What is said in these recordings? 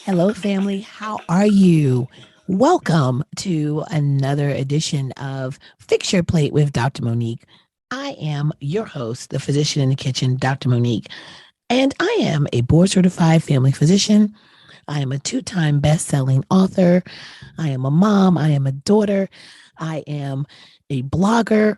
Hello, family. How are you? Welcome to another edition of Fix Your Plate with Dr. Monique. I am your host, the physician in the kitchen, Dr. Monique, and I am a board certified family physician. I am a two-time best-selling author. I am a mom. I am a daughter. I am a blogger.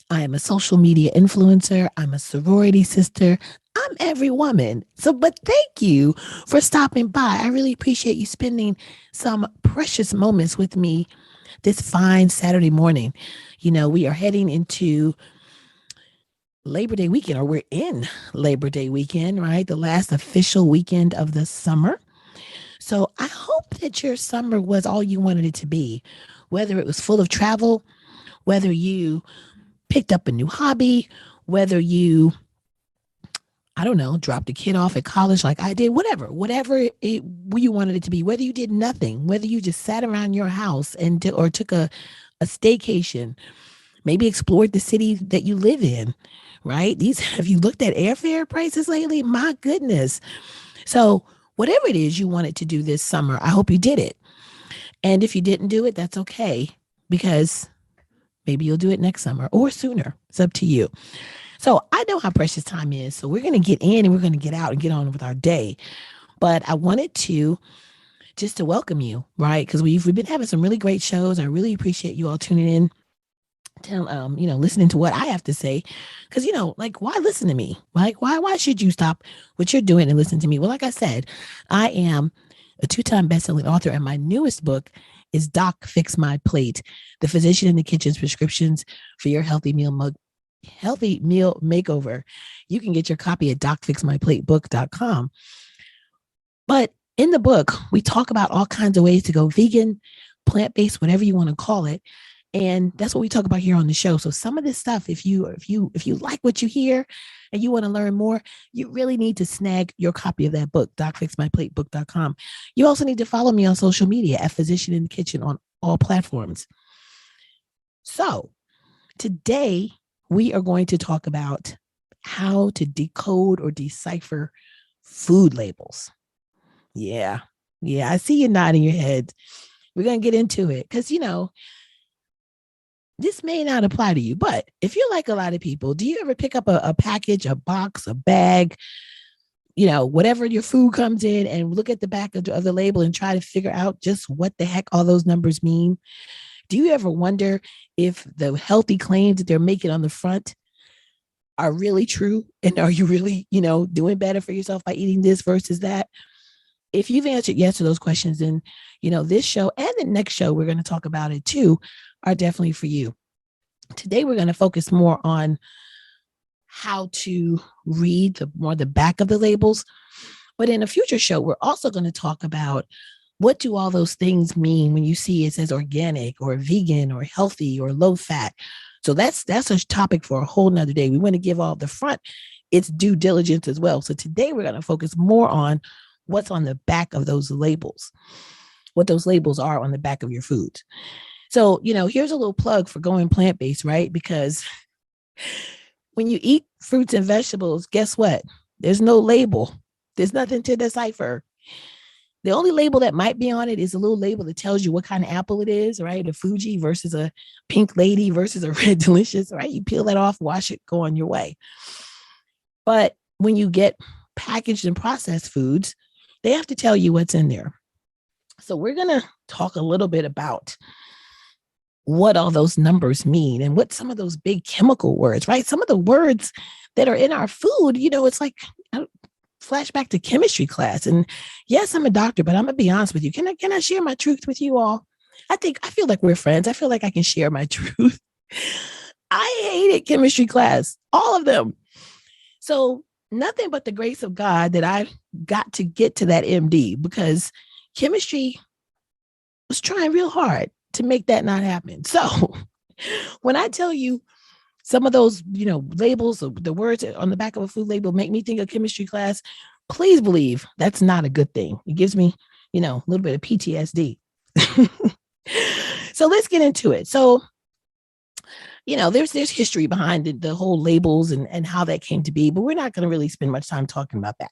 I am a social media influencer. I'm a sorority sister. I'm every woman. But thank you for stopping by. I really appreciate you spending some precious moments with me this fine Saturday morning. We are heading into Labor Day weekend, or we're in Labor Day weekend, right? The last official weekend of the summer. So I hope that your summer was all you wanted it to be, whether it was full of travel, whether you picked up a new hobby, whether you, I don't know, dropped a kid off at college like I did, whatever you wanted it to be, whether you did nothing, whether you just sat around your house or took a staycation, maybe explored the city that you live in, right? Have you looked at airfare prices lately? My goodness. So, whatever it is you wanted to do this summer, I hope you did it. And if you didn't do it, that's okay because maybe you'll do it next summer or sooner. It's up to you. So I know how precious time is. So we're going to get in and we're going to get out and get on with our day. But I wanted to just to welcome you, right? Because we've been having some really great shows. I really appreciate you all tuning in. Listening to what I have to say, because like, why listen to me? Like, why should you stop what you're doing and listen to me? Well, like I said, I am a two-time best-selling author, and my newest book is Doc Fix My Plate: The Physician in the Kitchen's Prescriptions for Your Healthy Meal Makeover. You can get your copy at docfixmyplatebook.com. But in the book, we talk about all kinds of ways to go vegan, plant-based, whatever you want to call it. And that's what we talk about here on the show. So some of this stuff, if you like what you hear and you want to learn more, you really need to snag your copy of that book, docfixmyplatebook.com. You also need to follow me on social media at Physician in the Kitchen on all platforms. So today we are going to talk about how to decode or decipher food labels. Yeah. I see you nodding your head. We're going to get into it because, this may not apply to you, but if you're like a lot of people, do you ever pick up a package, a box, a bag, whatever your food comes in and look at the back of the label and try to figure out just what the heck all those numbers mean? Do you ever wonder if the healthy claims that they're making on the front are really true? And are you really, doing better for yourself by eating this versus that? If you've answered yes to those questions, then, this show and the next show we're going to talk about it too are definitely for you. Today, we're going to focus more on how to read the back of the labels. But in a future show, we're also going to talk about what do all those things mean when you see it says organic or vegan or healthy or low fat. So that's a topic for a whole nother day. We want to give all the front its due diligence as well. So today we're going to focus more on what's on the back of those labels, what those labels are on the back of your foods. So, here's a little plug for going plant-based, right? Because when you eat fruits and vegetables, guess what? There's no label. There's nothing to decipher. The only label that might be on it is a little label that tells you what kind of apple it is, right? A Fuji versus a Pink Lady versus a Red Delicious, right? You peel that off, wash it, go on your way. But when you get packaged and processed foods, they have to tell you what's in there. So we're going to talk a little bit about what all those numbers mean and what some of those big chemical words, right? Some of the words that are in our food, it's like flashback to chemistry class. And yes, I'm a doctor, but I'm gonna be honest with you. Can I share my truth with you all? I feel like we're friends. I feel like I can share my truth. I hated chemistry class, all of them. So nothing but the grace of God that I got to get to that MD, because chemistry was trying real hard to make that not happen. So when I tell you some of those, labels, the words on the back of a food label make me think of chemistry class, please believe that's not a good thing. It gives me, a little bit of PTSD. So let's get into it. So, there's history behind the whole labels and how that came to be, but we're not going to really spend much time talking about that.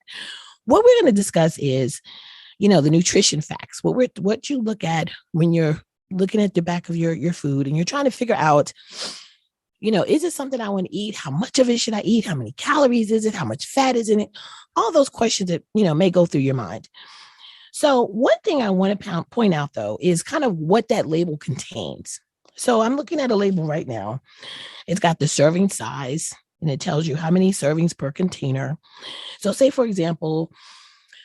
What we're going to discuss is, the nutrition facts, what you look at when you're looking at the back of your food and you're trying to figure out, is it something I want to eat? How much of it should I eat? How many calories is it? How much fat is in it? All those questions that, may go through your mind. So one thing I want to point out, though, is kind of what that label contains. So I'm looking at a label right now. It's got the serving size, and it tells you how many servings per container. So say, for example,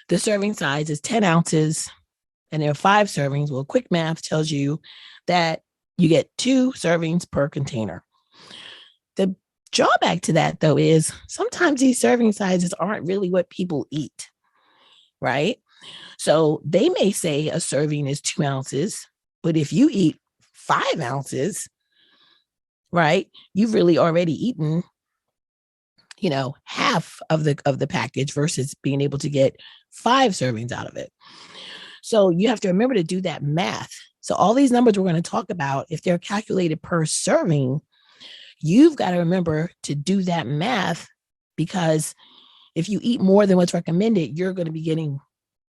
the serving size is 10 ounces and there are 5 servings. Well, quick math tells you that you get 2 servings per container. The drawback to that, though, is sometimes these serving sizes aren't really what people eat, right? So they may say a serving is 2 ounces, but if you eat 5 ounces, right, you've really already eaten, half of the package versus being able to get 5 servings out of it. So you have to remember to do that math. So all these numbers we're going to talk about, if they're calculated per serving, you've got to remember to do that math, because if you eat more than what's recommended, you're going to be getting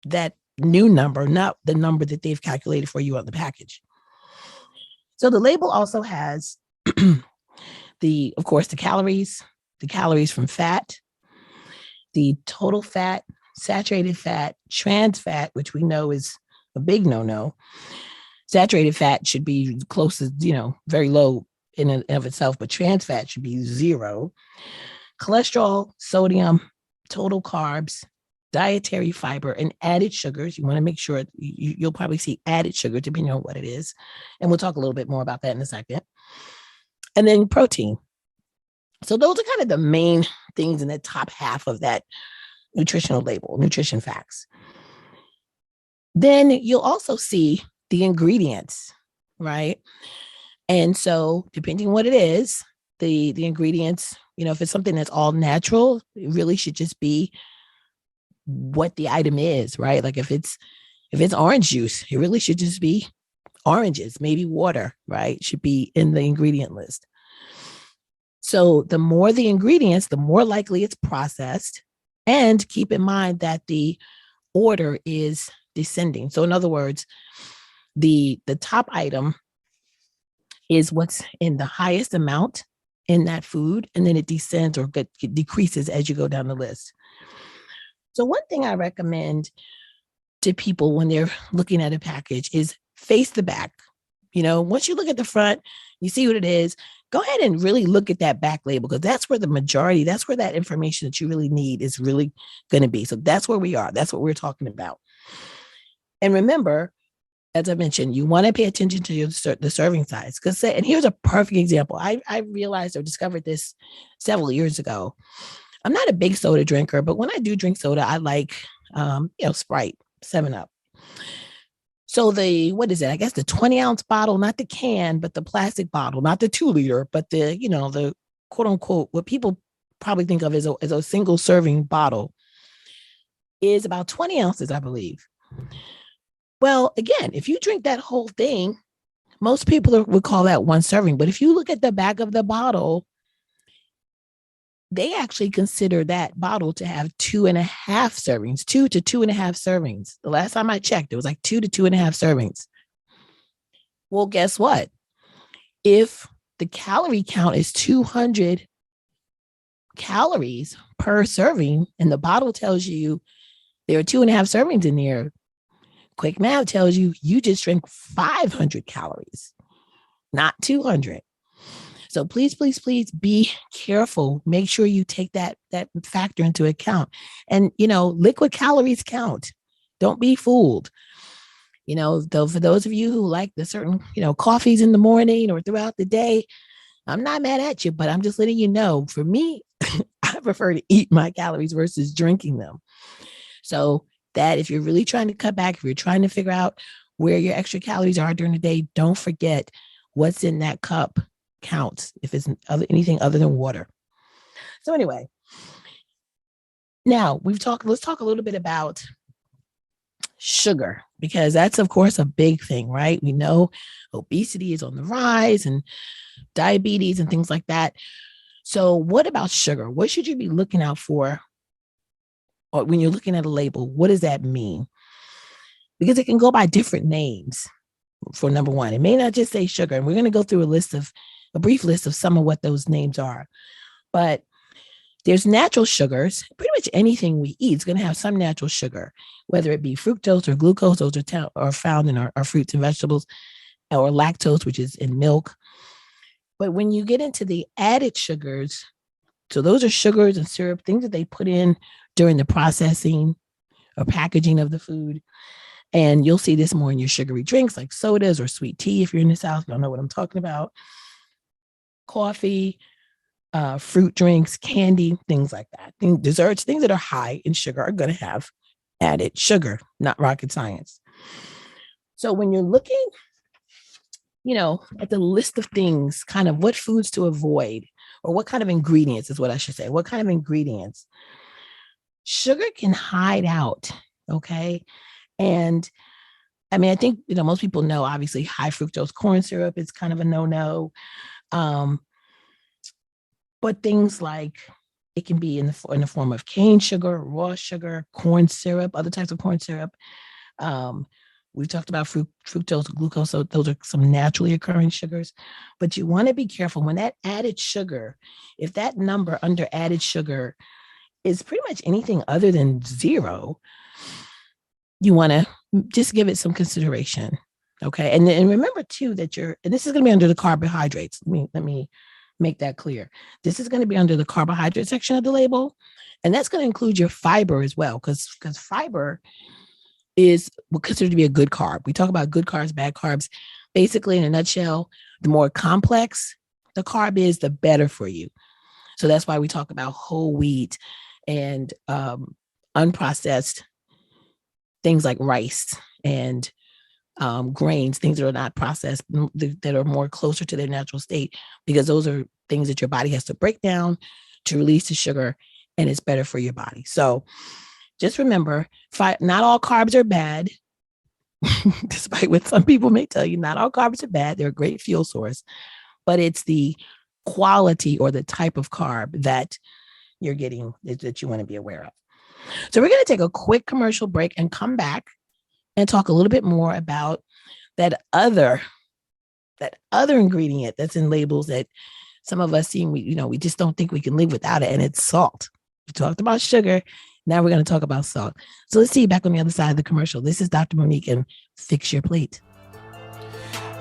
that new number, not the number that they've calculated for you on the package. So the label also has of course, the calories from fat, the total fat, saturated fat, trans fat, which we know is a big no-no. Saturated fat should be close to, very low in and of itself, but trans fat should be 0. Cholesterol, sodium, total carbs, dietary fiber, and added sugars. You want to make sure you'll probably see added sugar depending on what it is. And we'll talk a little bit more about that in a second. And then protein. So those are kind of the main things in the top half of that nutritional label, nutrition facts. Then you'll also see the ingredients, right? And so depending on what it is, the ingredients, if it's something that's all natural, it really should just be what the item is, right? Like if it's orange juice, it really should just be oranges, maybe water, right? Should be in the ingredient list. So the more the ingredients, the more likely it's processed. And keep in mind that the order is descending. So in other words, the top item is what's in the highest amount in that food, and then it descends or decreases as you go down the list. So one thing I recommend to people when they're looking at a package is face the back. Once you look at the front, you see what it is, go ahead and really look at that back label, because that's where that's where that information that you really need is really going to be. So that's where we are. That's what we're talking about. And remember, as I mentioned, you want to pay attention to the serving size. And here's a perfect example. I realized or discovered this several years ago. I'm not a big soda drinker, but when I do drink soda, I like, Sprite, 7-Up. So what is it? I guess the 20-ounce bottle, not the can, but the plastic bottle, not the 2-liter, but the quote unquote, what people probably think of as a single serving bottle, is about 20 ounces, I believe. Well, again, if you drink that whole thing, most people would call that one serving. But if you look at the back of the bottle, they actually consider that bottle to have 2.5 servings, 2 to 2.5 servings. The last time I checked, it was like 2 to 2.5 servings. Well, guess what? If the calorie count is 200 calories per serving, and the bottle tells you there are 2.5 servings in there, quick math tells you just drank 500 calories, not 200. So please, please, please be careful. Make sure you take that factor into account. And, liquid calories count. Don't be fooled. Though for those of you who like the certain, coffees in the morning or throughout the day, I'm not mad at you, but I'm just letting you know, for me, I prefer to eat my calories versus drinking them. So that if you're really trying to cut back, if you're trying to figure out where your extra calories are during the day, don't forget what's in that cup counts if it's anything other than water. So anyway, now let's talk a little bit about sugar, because that's of course a big thing, right? We know obesity is on the rise and diabetes and things like that. So what about sugar? What should you be looking out for? Or when you're looking at a label, what does that mean? because it can go by different names. For number one, it may not just say sugar. And we're going to go through a brief list of some of what those names are. But there's natural sugars. Pretty much anything we eat is going to have some natural sugar, whether it be fructose or glucose. Those are found in our fruits and vegetables, or lactose, which is in milk. But when you get into the added sugars, so those are sugars and syrup, things that they put in during the processing or packaging of the food. And you'll see this more in your sugary drinks like sodas or sweet tea. If you're in the South, you'll know what I'm talking about. Coffee, fruit drinks, candy, things like that. Desserts, things that are high in sugar are going to have added sugar, not rocket science. So when you're looking, at the list of things, kind of what foods to avoid, or what kind of ingredients is what I should say. What kind of ingredients? Sugar can hide out, okay? And I mean, I think, most people know, obviously, high fructose corn syrup is kind of a no-no. But things like it can be in the form of cane sugar, raw sugar, corn syrup, other types of corn syrup. We've talked about fructose, glucose, so those are some naturally occurring sugars. But you want to be careful when that added sugar, if that number under added sugar is pretty much anything other than 0, you want to just give it some consideration. Okay. And remember too that and this is going to be under the carbohydrates. Let me make that clear. This is going to be under the carbohydrate section of the label. And that's going to include your fiber as well, because fiber is considered to be a good carb. We talk about good carbs, bad carbs. Basically, in a nutshell, the more complex the carb is, the better for you. So that's why we talk about whole wheat and unprocessed things like rice and grains, things that are not processed, that are more closer to their natural state, because those are things that your body has to break down to release the sugar, and it's better for your body. So just remember, not all carbs are bad, despite what some people may tell you. Not all carbs are bad. They're a great fuel source, but it's the quality or the type of carb that you're getting that you want to be aware of. So we're going to take a quick commercial break and come back and talk a little bit more about that other ingredient that's in labels that some of us see, we just don't think we can live without it, and it's salt. We talked about sugar. Now we're going to talk about salt. So let's see you back on the other side of the commercial. This is Dr. Monique and Fix Your Plate.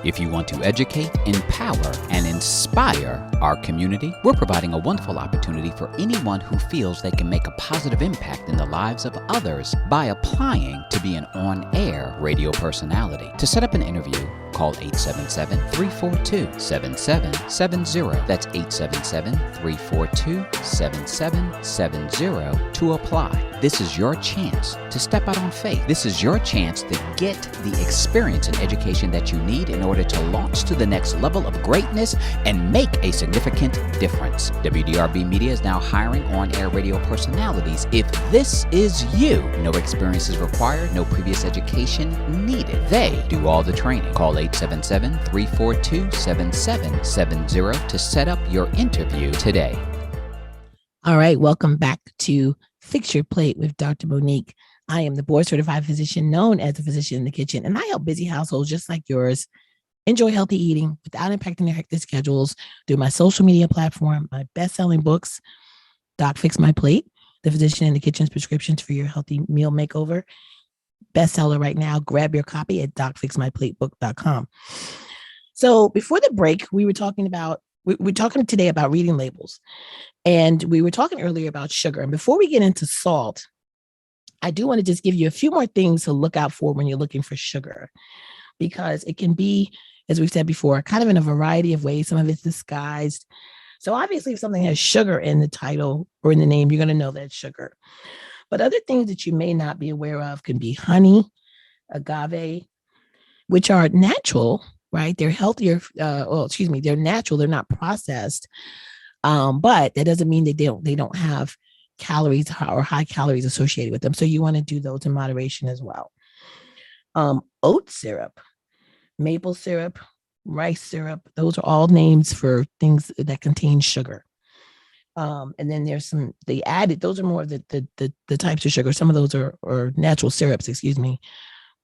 If you want to educate, empower, and inspire our community, we're providing a wonderful opportunity for anyone who feels they can make a positive impact in the lives of others by applying to be an on-air radio personality. To set up an interview, call 877-342-7770. That's 877-342-7770 to apply. This is your chance to step out on faith. This is your chance to get the experience and education that you need in order to launch to the next level of greatness and make a significant difference. WDRB Media is now hiring on-air radio personalities. If this is you, no experience is required, no previous education needed. They do all the training. Call 877-342-7770 to set up your interview today. All right, welcome back to Fix Your Plate with Dr. Monique. I am the board-certified physician known as the Physician in the Kitchen, and I help busy households just like yours enjoy healthy eating without impacting their hectic schedules through my social media platform, my best-selling books, Doc Fix My Plate, the Physician in the Kitchen's prescriptions for your healthy meal makeover. Bestseller right now. Grab your copy at docfixmyplatebook.com. So before the break, we're talking today about reading labels. And we were talking earlier about sugar. And before we get into salt, I do want to just give you a few more things to look out for when you're looking for sugar, because it can be, as we've said before, kind of in a variety of ways. Some of it's disguised. So obviously, if something has sugar in the title or in the name, you're going to know that's sugar. But other things that you may not be aware of can be honey, agave, which are natural, right? They're healthier. They're natural. They're not processed. But that doesn't mean that they don't have calories or high calories associated with them. So you want to do those in moderation as well. Oat syrup, maple syrup, rice syrup, those are all names for things that contain sugar. And then there's those are more of the types of sugar. Some of those are natural syrups,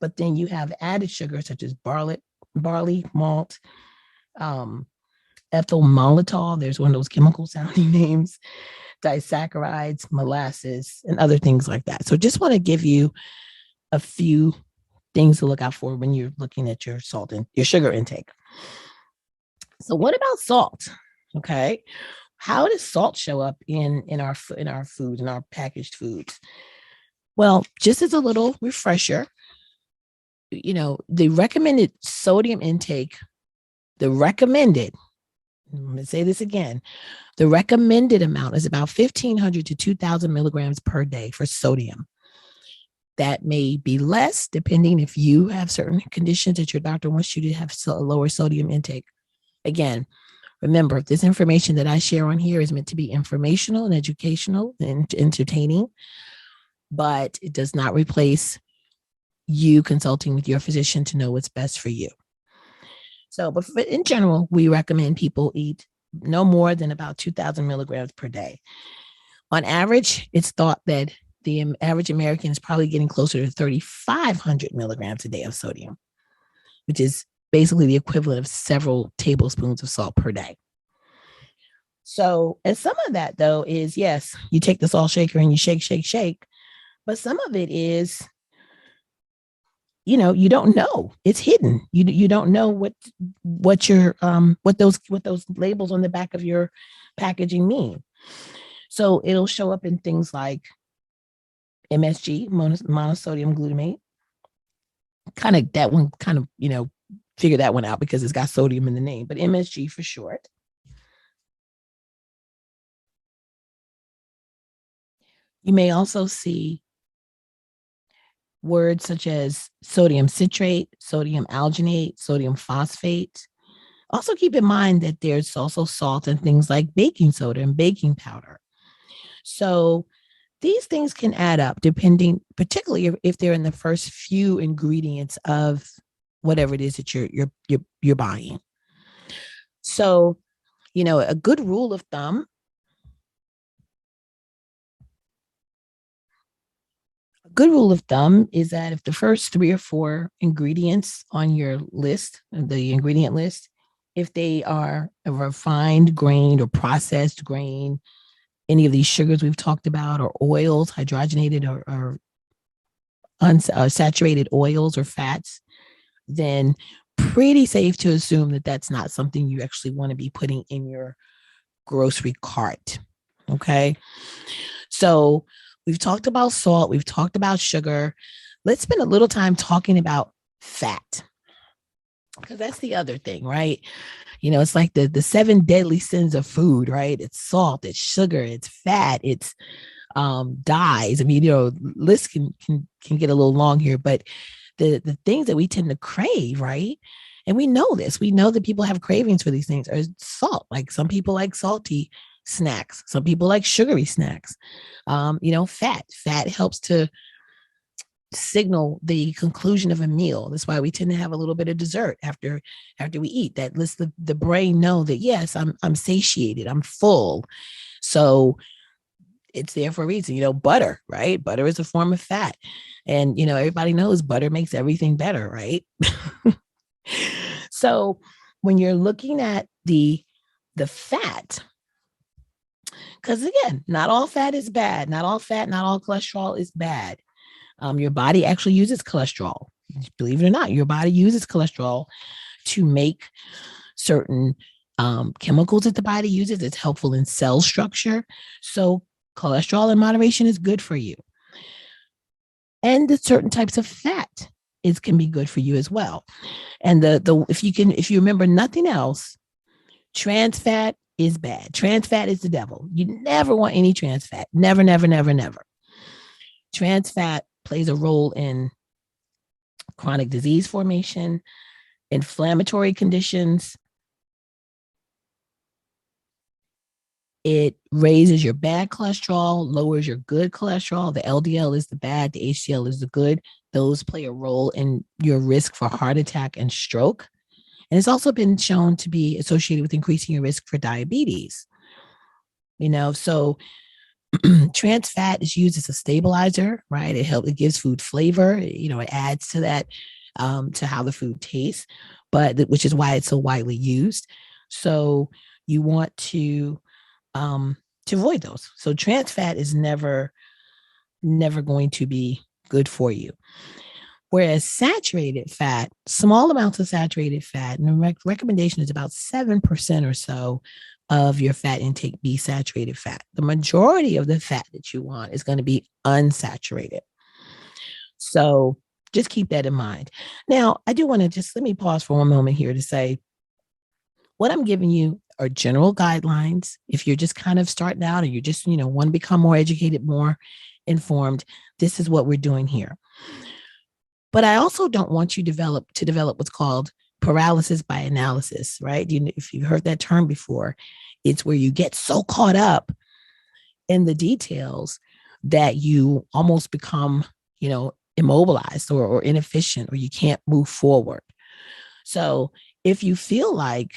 But then you have added sugars such as barley malt, um, ethyl maltitol. There's one of those chemical sounding names, disaccharides, molasses, and other things like that. So just want to give you a few things to look out for when you're looking at your salt and your sugar intake. So what about salt? Okay. How does salt show up in our food, in our packaged foods? Well, just as a little refresher, the recommended sodium intake, I'm going to say this again, the recommended amount is about 1,500 to 2,000 milligrams per day for sodium. That may be less depending if you have certain conditions that your doctor wants you to have a lower sodium intake. Again, remember, this information that I share on here is meant to be informational and educational and entertaining, but it does not replace you consulting with your physician to know what's best for you. So, but in general, we recommend people eat no more than about 2,000 milligrams per day. On average, it's thought that the average American is probably getting closer to 3,500 milligrams a day of sodium, which is basically the equivalent of several tablespoons of salt per day. So, and some of that though is, yes, you take the salt shaker and you shake, but some of it is, you don't know, it's hidden. You don't know what those labels on the back of your packaging mean. So it'll show up in things like MSG, monosodium glutamate. Figure that one out because it's got sodium in the name, but MSG for short. You may also see words such as sodium citrate, sodium alginate, sodium phosphate. Also keep in mind that there's also salt and things like baking soda and baking powder. So these things can add up depending, particularly if they're in the first few ingredients of whatever it is that you're buying. So, a good rule of thumb is that if the first 3 or 4 ingredients on your list, the ingredient list, if they are a refined grain or processed grain, any of these sugars we've talked about, or oils, hydrogenated or unsaturated oils or fats, then pretty safe to assume that that's not something you actually want to be putting in your grocery cart. Okay. So we've talked about salt. We've talked about sugar. Let's spend a little time talking about fat, because that's the other thing, right? It's like the 7 deadly sins of food, right? It's salt, it's sugar, it's fat, it's dyes. I mean, lists can get a little long here, but the things that we tend to crave, right? And we know this. We know that people have cravings for these things. Or salt. Like some people like salty snacks. Some people like sugary snacks. Fat helps to signal the conclusion of a meal. That's why we tend to have a little bit of dessert after we eat. That lets the brain know that, yes, I'm satiated, I'm full. So it's there for a reason. Butter, right? Butter is a form of fat. And, everybody knows butter makes everything better, right? So when you're looking at the fat, because again, not all fat is bad. Not all fat, not all cholesterol is bad. Your body actually uses cholesterol. Believe it or not, your body uses cholesterol to make certain chemicals that the body uses. It's helpful in cell structure. So cholesterol in moderation is good for you. And the certain types of fat can be good for you as well. And if you remember nothing else, trans fat is bad. Trans fat is the devil. You never want any trans fat. Never, never, never, never. Trans fat plays a role in chronic disease formation, inflammatory conditions. It raises your bad cholesterol, lowers your good cholesterol. The LDL is the bad, the HDL is the good. Those play a role in your risk for heart attack and stroke. And it's also been shown to be associated with increasing your risk for diabetes. So Trans fat is used as a stabilizer, right? It gives food flavor. It adds to that, to how the food tastes, but which is why it's so widely used. So you want to avoid those. So trans fat is never going to be good for you. Whereas saturated fat, small amounts of saturated fat, and the recommendation is about 7% or so of your fat intake be saturated fat. The majority of the fat that you want is going to be unsaturated. So just keep that in mind. Now, I do want to just let me pause for one moment here to say what I'm giving you are general guidelines. If you're just kind of starting out or you just, want to become more educated, more informed, this is what we're doing here. But I also don't want you to develop what's called paralysis by analysis, right? If you've heard that term before, it's where you get so caught up in the details that you almost become, immobilized or inefficient, or you can't move forward. So if you feel like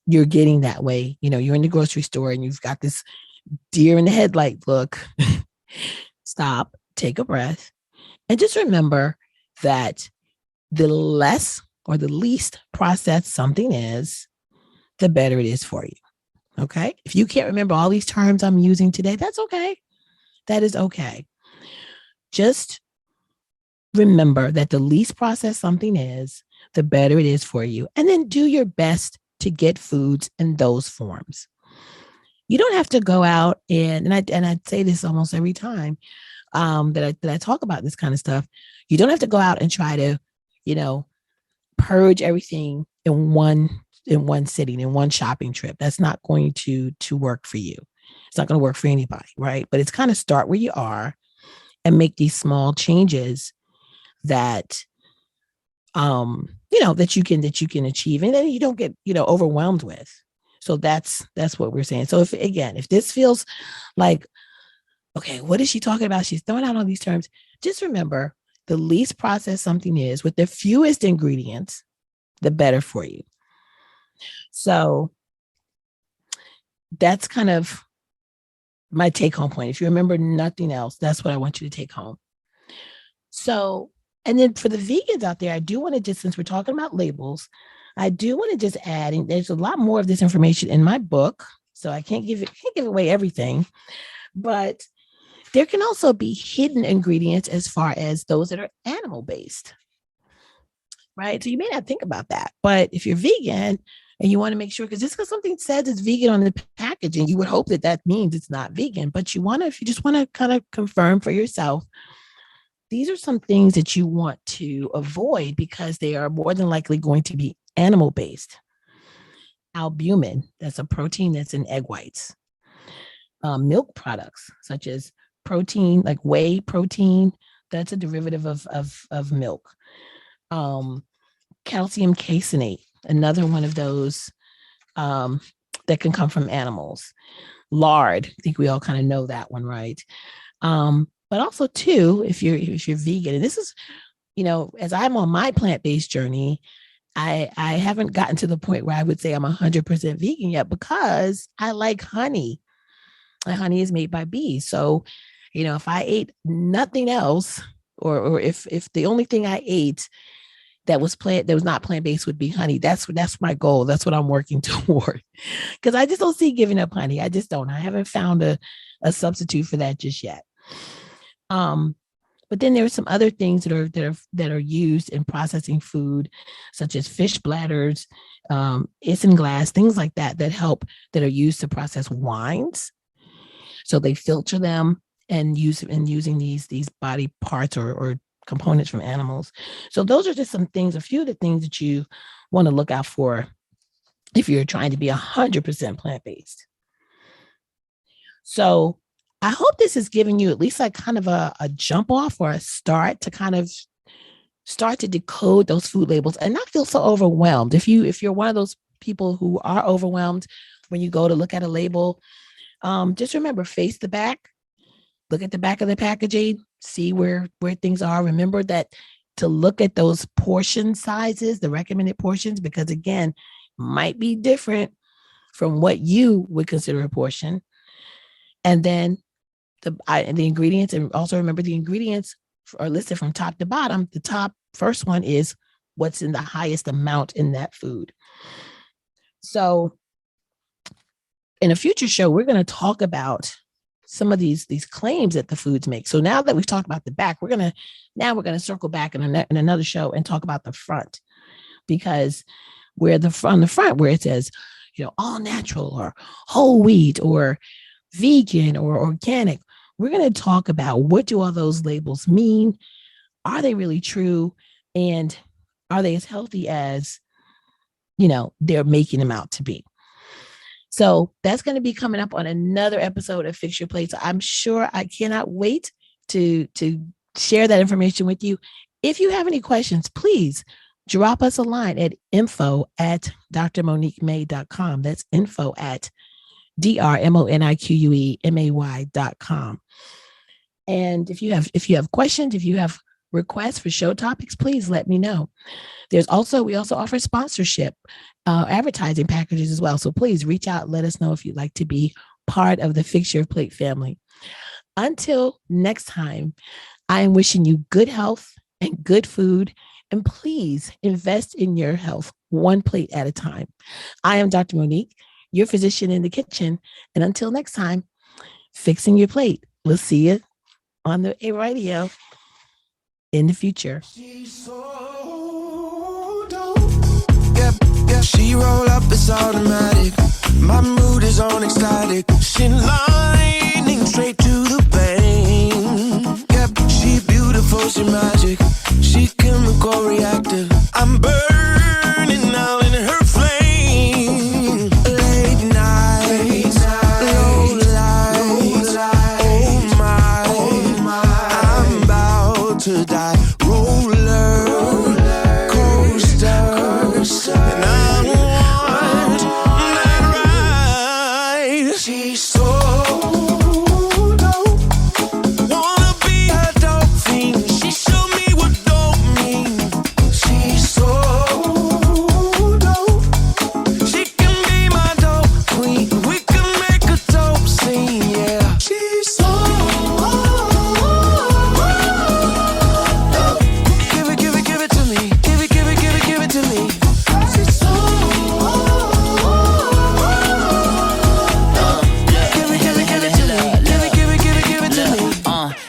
you're getting that way, you're in the grocery store and you've got this deer in the headlight look, stop, take a breath, and just remember that the less or the least processed something is, the better it is for you. Okay. If you can't remember all these terms I'm using today, that's okay. That is okay. Just remember that the least processed something is, the better it is for you. And then do your best to get foods in those forms. You don't have to go out and I say this almost every time that I talk about this kind of stuff. You don't have to go out and try to, purge everything in one sitting, in one shopping trip. That's not going to work for you. It's not going to work for anybody, right? But it's kind of start where you are and make these small changes that that you can achieve, and then you don't get overwhelmed with. So that's what we're saying. So if this feels like, okay, what is she talking about? She's throwing out all these terms. Just remember, the least processed something is with the fewest ingredients, the better for you. So that's kind of my take home point. If you remember nothing else, that's what I want you to take home. So, and then for the vegans out there, I do want to just, since we're talking about labels, I do want to just add, and there's a lot more of this information in my book, so I can't give away everything, but there can also be hidden ingredients as far as those that are animal based, right? So you may not think about that, but if you're vegan and you want to make sure, because just because something says it's vegan on the packaging, you would hope that means it's not vegan, but if you just want to kind of confirm for yourself, these are some things that you want to avoid because they are more than likely going to be animal based. Albumin, that's a protein that's in egg whites. Milk products, such as protein, like whey protein, that's a derivative of milk. Calcium caseinate, another one of those that can come from animals. Lard, I think we all kind of know that one, right? But also too, if you're vegan, and this is, as I'm on my plant-based journey, I haven't gotten to the point where I would say I'm 100% vegan yet, because I like honey. My honey is made by bees. So, if I ate nothing else, or if the only thing I ate that was not plant-based would be honey, that's my goal. That's what I'm working toward. Because I just don't see giving up honey. I just don't. I haven't found a substitute for that just yet. But then there are some other things that are used in processing food, such as fish bladders, isinglass, things like that that are used to process wines. So they filter them and using these body parts or components from animals. So those are just a few of the things that you want to look out for if you're trying to be 100% plant-based. So I hope this is giving you at least like kind of a jump off or a start to kind of start to decode those food labels and not feel so overwhelmed. If you're one of those people who are overwhelmed when you go to look at a label, just remember, face the back, look at the back of the packaging, see where things are. Remember that to look at those portion sizes, the recommended portions, because again, might be different from what you would consider a portion. And then the ingredients, and also remember the ingredients are listed from top to bottom. The top first one is what's in the highest amount in that food. So in a future show, we're going to talk about some of these claims that the foods make. So now that we've talked about the back, we're going to circle back in another show and talk about the front, because on the front where it says, all natural or whole wheat or vegan or organic, we're going to talk about what do all those labels mean? Are they really true? And are they as healthy as, they're making them out to be? So that's going to be coming up on another episode of Fix Your Plate. So I'm sure I cannot wait to share that information with you. If you have any questions, please drop us a line at info@drmoniquemay.com. That's info@drmoniquemay.com. And if you have questions, if you have requests for show topics, please let me know. We also offer sponsorship, advertising packages as well. So please reach out, let us know if you'd like to be part of the Fix Your Plate family. Until next time, I am wishing you good health and good food, and please invest in your health one plate at a time. I am Dr. Monique, your physician in the kitchen. And until next time, fixing your plate. We'll see you on the radio in the future. She's so dope. Yep, she roll up, it's automatic. My mood is on ecstatic. She lightning straight to the vein. Yep, she beautiful, she magic. She chemical reactive. I'm burning out in her flame. Late nights, low lights. Oh my, I'm about to die. Roller coaster, and I want that ride. She's so dope. Wanna be a dope fiend. She showed me what dope means. She's so dope. She can be my dope queen. We can make a dope scene, yeah. She's so dope. Give it to me. Give it to me. She's so give it to me.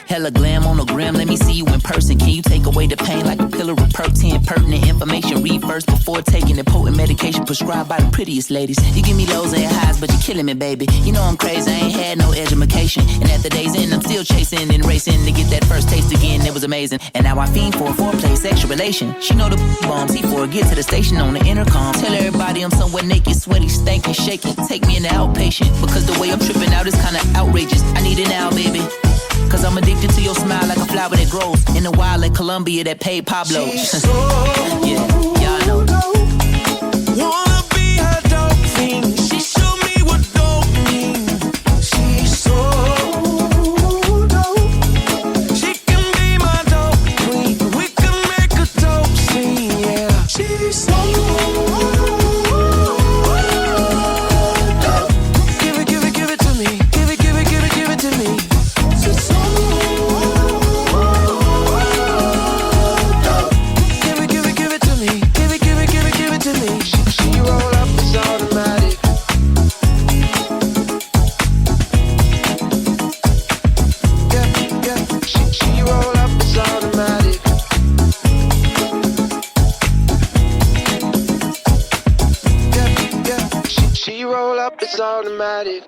Hella glam on the gram, let me see you in person. Can you take away the pain like a pillar of perk 10? Pertinent information, read first before taking the potent medication prescribed by the prettiest ladies. You give me lows and highs, but you're killing me, baby. You know I'm crazy, I ain't had no education. And at the day's end, I'm still chasing and racing to get that first taste again. It was amazing. And now I fiend for a foreplay, sexual relation. She know the bombs, C4, get to the station on the intercom. Tell everybody I'm somewhat naked, sweaty, stankin', shaking. Take me in the outpatient, because the way I'm tripping out is kinda outrageous. I need it now, baby. Cause I'm addicted to your smile like a flower that grows in the wild in Colombia that paid Pablo. She's so yeah, y'all know. dope. Wanna be a dope fiend. She showed me what dope means. She's so dope. She can be my dope queen. We can make a dope scene, yeah. She's so dope. Give it to me. Give it to me. She's so dope. Give it to me. Give it to me. She roll up, it's automatic. Yeah. She roll up, it's automatic. Yeah. She roll up, it's automatic.